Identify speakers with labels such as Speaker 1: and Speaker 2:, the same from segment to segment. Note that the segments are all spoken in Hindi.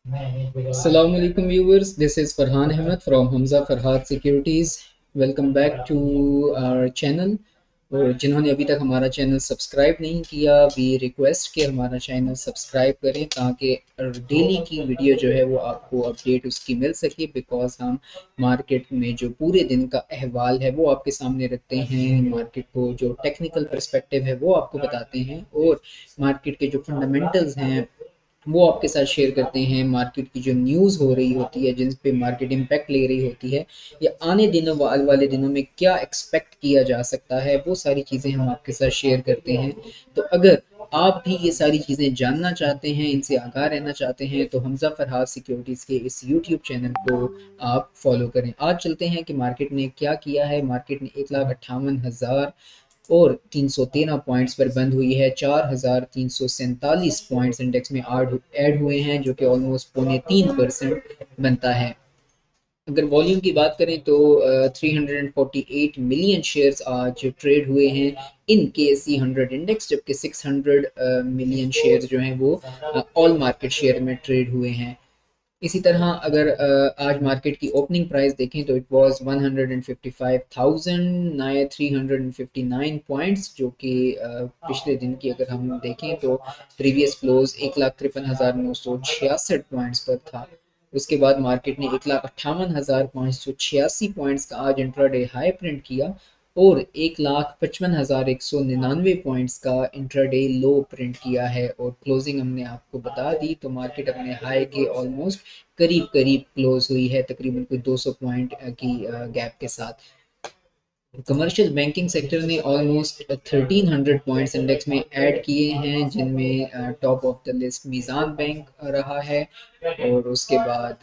Speaker 1: Assalamu alaikum viewers, this is Farhan Ahmed from Hamza Farhad Securities. Welcome back to our channel. और जिन्होंने अभी तक हमारा चैनल सब्सक्राइब नहीं किया, वी रिक्वेस्ट कि हमारा चैनल सब्सक्राइब करें ताकि डेली की वीडियो जो है वो आपको अपडेट उसकी मिल सके। बिकॉज हम मार्केट में जो पूरे दिन का अहवाल है वो आपके सामने रखते हैं, मार्केट को जो टेक्निकल पर्सपेक्टिव है वो आपको बताते हैं, और मार्केट के जो फंडामेंटल्स हैं वो आपके साथ शेयर करते हैं। मार्केट की जो न्यूज़ हो रही होती है, जिन पे मार्केट इम्पैक्ट ले रही होती है, या आने दिनों वाले दिनों में क्या एक्सपेक्ट किया जा सकता है, वो सारी चीज़ें हम आपके साथ शेयर करते हैं। तो अगर आप भी ये सारी चीज़ें जानना चाहते हैं, इनसे आगाह रहना चाहते हैं, तो हमजा फरहाद सिक्योरिटीज़ के इस यूट्यूब चैनल को आप फॉलो करें। आज चलते हैं कि मार्केट ने क्या किया है। मार्केट ने 1,58,000 और 313 पॉइंट्स पर बंद हुई है। 4,347 पॉइंट्स इंडेक्स में ऐड हुए हैं, जो कि ऑलमोस्ट 0.3% बनता है। अगर वॉल्यूम की बात करें तो 348 मिलियन शेयर्स आज ट्रेड हुए हैं इन KSE 100 इंडेक्स, जबकि 600 मिलियन शेयर्स जो हैं वो ऑल मार्केट शेयर में ट्रेड हुए हैं। इसी तरह अगर आज मार्केट की ओपनिंग प्राइस देखें तो इट वाज 155,000 नए 359 पॉइंट्स, जो कि पिछले दिन की अगर हम देखें तो प्रीवियस क्लोज 1,53,966 पॉइंट्स पर था। उसके बाद मार्केट ने 1,58,586 पॉइंट्स का आज इंट्राडे हाई प्रिंट किया और 1,55,199 पॉइंट्स का इंट्राडे लो प्रिंट किया है। और क्लोजिंग हमने आपको बता दी, तो मार्केट अपने हाई के ऑलमोस्ट करीब करीब क्लोज हुई है, तकरीबन कोई 200 पॉइंट की गैप के साथ। कमर्शियल बैंकिंग सेक्टर ने ऑलमोस्ट 1300 पॉइंट्स इंडेक्स में ऐड किए हैं, जिनमें top of the list Meezan bank रहा है, और उसके बाद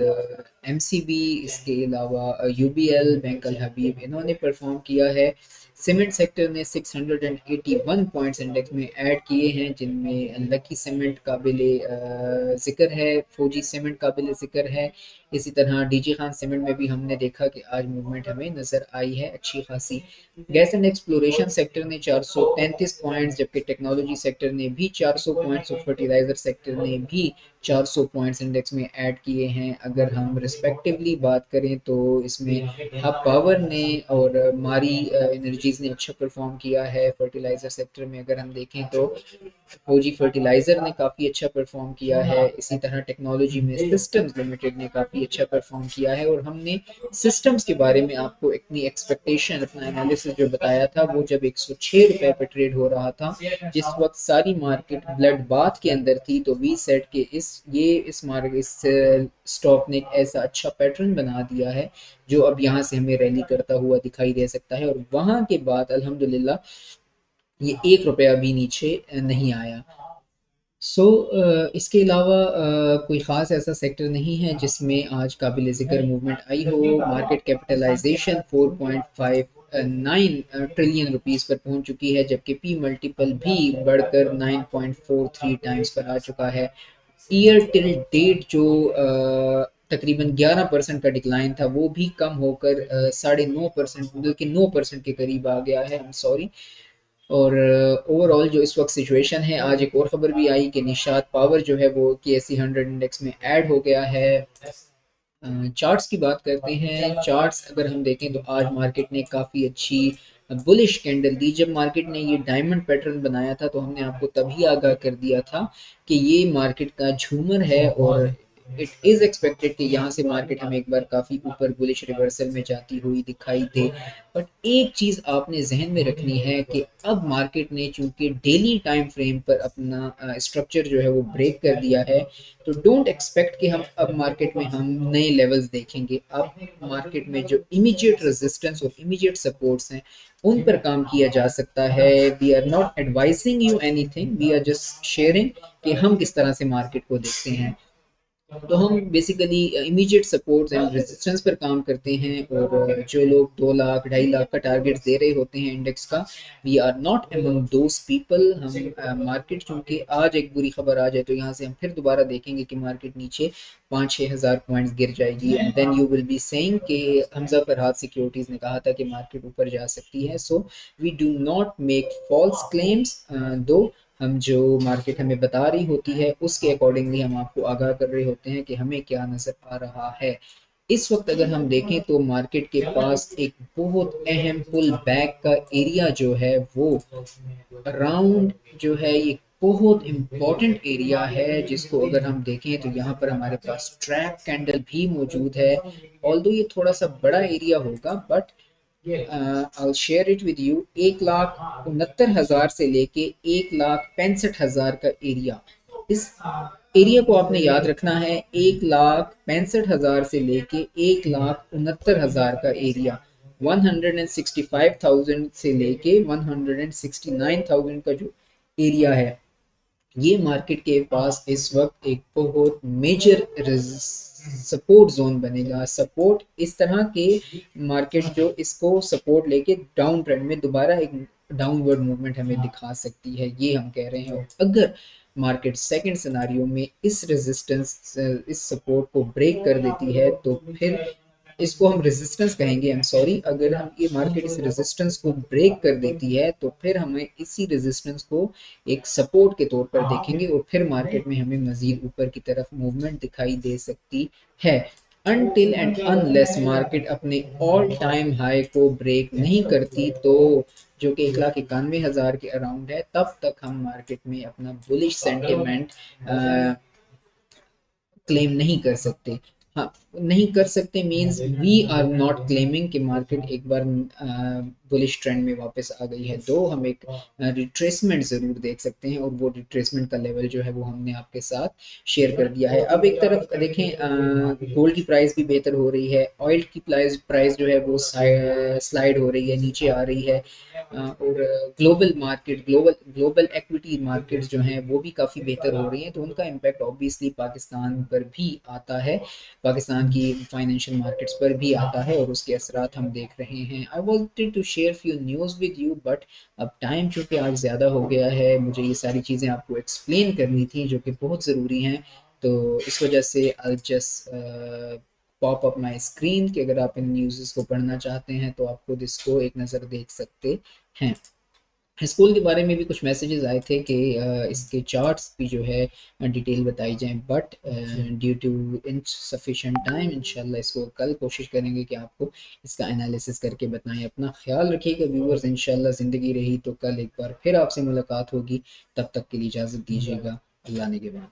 Speaker 1: MCB, इसके अलावा UBL, बैंक अल हबीब, इन्होंने परफॉर्म किया है। सीमेंट सेक्टर ने 681 पॉइंट्स इंडेक्स में ऐड किए हैं, जिनमें लकी सीमेंट काबिल ज़िक्र है, फौजी सीमेंट काबिल ज़िक्र है। इसी तरह डीजी खान सीमेंट में भी हमने देखा कि आज मूवमेंट हमें नज़र आई है अच्छी खासी। गैस एंड एक्सप्लोरेशन सेक्टर ने 433 पॉइंट्स, जबकि टेक्नोलॉजी सेक्टर ने भी 400 पॉइंट्स और फर्टिलाइजर सेक्टर ने भी 400 पॉइंट्स इंडेक्स में ऐड किए हैं। अगर हम रिस्पेक्टिवली बात करें तो इसमें हब पावर ने और मारी एनर्जीज ने अच्छा परफॉर्म किया है। फर्टिलाइजर सेक्टर में अगर हम देखें तो फौजी फर्टिलाइजर ने काफ़ी अच्छा परफॉर्म किया है। इसी तरह टेक्नोलॉजी में सिस्टम्स लिमिटेड ने काफ़ी अच्छा परफॉर्म किया है। और हमने सिस्टम्स के बारे में आपको अपनी एक्सपेक्टेशन, अपना एनालिसिस जो बताया था, वो जब 106 रुपए पर ट्रेड हो रहा था, जिस वक्त सारी मार्केट ब्लड बाथ के अंदर थी, तो वी सेट के इस स्टॉक ने एक ऐसा अच्छा पैटर्न बना दिया है जो अब यहाँ से हमें रैली करता हुआ दिखाई दे सकता है। और वहां के बाद अल्हम्दुलिल्लाह ये 1 रुपया भी नीचे नहीं आया। इसके अलावा कोई ख़ास ऐसा सेक्टर नहीं है जिसमें आज काबिल ज़िक्र मूवमेंट आई हो। मार्केट कैपिटलाइजेशन 4.59 ट्रिलियन रुपीस पर पहुंच चुकी है, जबकि पी मल्टीपल भी बढ़कर 9.43 टाइम्स पर आ चुका है। ईयर टिल डेट जो तकरीबन 11% का डिक्लाइन था, वो भी कम होकर 9.5%, बल्कि 9% के करीब आ गया है। सॉरी। और ओवरऑल जो इस वक्त सिचुएशन है, आज एक और ख़बर भी आई कि निशात पावर जो है वो KSE 100 इंडेक्स में ऐड हो गया है। चार्ट्स की बात करते हैं। चार्ट्स अगर हम देखें तो आज मार्केट ने काफ़ी अच्छी बुलिश कैंडल दी। जब मार्केट ने ये डायमंड पैटर्न बनाया था तो हमने आपको तभी आगाह कर दिया था कि ये मार्केट का झूमर है, और इट इज़ एक्सपेक्टेड कि यहाँ से मार्केट हमें एक बार काफ़ी ऊपर बुलिश रिवर्सल में जाती हुई दिखाई दे। बट एक चीज़ आपने जहन में रखनी है कि अब मार्केट ने चूंकि डेली टाइम फ्रेम पर अपना स्ट्रक्चर जो है वो ब्रेक कर दिया है, तो डोंट एक्सपेक्ट कि हम अब मार्केट में हम नए लेवल्स देखेंगे। अब मार्केट में जो इमीडिएट रेजिस्टेंस और इमीडिएट सपोर्ट्स हैं, उन पर काम किया जा सकता है। We are not advising you anything, we are just sharing कि हम किस तरह से मार्केट को देखते हैं। तो हम basically immediate supports and resistance पर काम करते हैं। और जो लोग 2 लाख 2.5 लाख का टारगेट दे रहे होते हैं इंडेक्स का, we are not among those people. हम मार्केट चूंकि आज एक बुरी खबर आ जाए तो यहाँ से हम फिर दोबारा देखेंगे कि मार्केट नीचे 5-6 हज़ार पॉइंट्स गिर जाएगी, and then you will be saying कि हमजा फरहाद सिक्योरिटीज ने कहा था कि मार्केट ऊपर जा सकती है। So we do not make false claims, though हम जो मार्केट हमें बता रही होती है उसके अकॉर्डिंगली हम आपको आगाह कर रहे होते हैं कि हमें क्या नज़र आ रहा है। इस वक्त अगर हम देखें तो मार्केट के पास एक बहुत अहम पुल बैक का एरिया जो है वो राउंड जो है ये बहुत इम्पोर्टेंट एरिया है, जिसको अगर हम देखें तो यहाँ पर हमारे पास ट्रैप कैंडल भी मौजूद है। ऑल्दो ये थोड़ा सा बड़ा एरिया होगा but I share it with you. 1,69,000 से लेके 1,65,000 का एरिया, इस एरिया को आपने याद रखना है। 1,65,000 से लेके 1,69,000 का एरिया, 165,000 से लेके 169,000 का जो एरिया है, ये मार्केट के पास इस वक्त एक बहुत मेजर सपोर्ट जोन बनेगा। सपोर्ट इस तरह के मार्केट जो इसको सपोर्ट लेके डाउन ट्रेंड में दोबारा एक डाउनवर्ड मूवमेंट हमें दिखा सकती है, ये हम कह रहे हैं। अगर मार्केट सेकंड सिनारियो में इस रेजिस्टेंस इस सपोर्ट को ब्रेक कर देती है तो फिर इसको हम रेजिस्टेंस कहेंगे, आई एम सॉरी। अगर हम ये मार्केट इस रेजिस्टेंस को ब्रेक कर देती है तो फिर हमें इसी रेजिस्टेंस को एक सपोर्ट के तौर पर देखेंगे और फिर मार्केट में हमें मजीद ऊपर की तरफ मूवमेंट दिखाई दे सकती है। अनटिल एंड अनलेस मार्केट अपने ऑल टाइम हाई को ब्रेक नहीं करती, तो जो कि 1,91,000 के अराउंड है, तब तक हम मार्केट में अपना बुलिश सेंटिमेंट क्लेम नहीं कर सकते। हाँ, नहीं कर सकते means we are not claiming कि मार्केट एक बार बुलिश ट्रेंड में वापस आ गई है। तो हम एक रिट्रेसमेंट ज़रूर देख सकते हैं और वो रिट्रेसमेंट का लेवल जो है वो हमने आपके साथ शेयर कर दिया है। अब एक तरफ देखें, गोल्ड की प्राइस भी बेहतर हो रही है, ऑयल की प्राइस जो है वो स्लाइड हो रही है, नीचे आ रही है। और global market, global equity markets जो हैं वो भी काफ़ी बेहतर हो रही हैं, तो उनका इम्पैक्ट ऑब्वियसली पाकिस्तान पर भी आता है, पाकिस्तान की फाइनेंशियल मार्केट्स पर भी आता है और उसके असरात हम देख रहे हैं। I wanted to share few news with you but अब टाइम चूँकि आज ज़्यादा हो गया है, मुझे ये सारी चीज़ें आपको एक्सप्लेन करनी थी जो कि बहुत ज़रूरी हैं, तो इस वजह से I just pop up my screen कि अगर आप इन न्यूज़ को पढ़ना चाहते हैं तो आप खुद इसको एक नज़र देख सकते हैं। स्कूल के बारे में भी कुछ मैसेजेस आए थे कि इसके चार्ट्स भी जो है डिटेल बताई जाएं, but due to insufficient time इंशाल्लाह इसको कल कोशिश करेंगे कि आपको इसका एनालिसिस करके बताएं। अपना ख्याल रखिएगा व्यूअर्स, इंशाल्लाह ज़िंदगी रही तो कल एक बार फिर आपसे मुलाकात होगी। तब तक के लिए इजाज़त दीजिएगा। अल्लाह ने के बाद।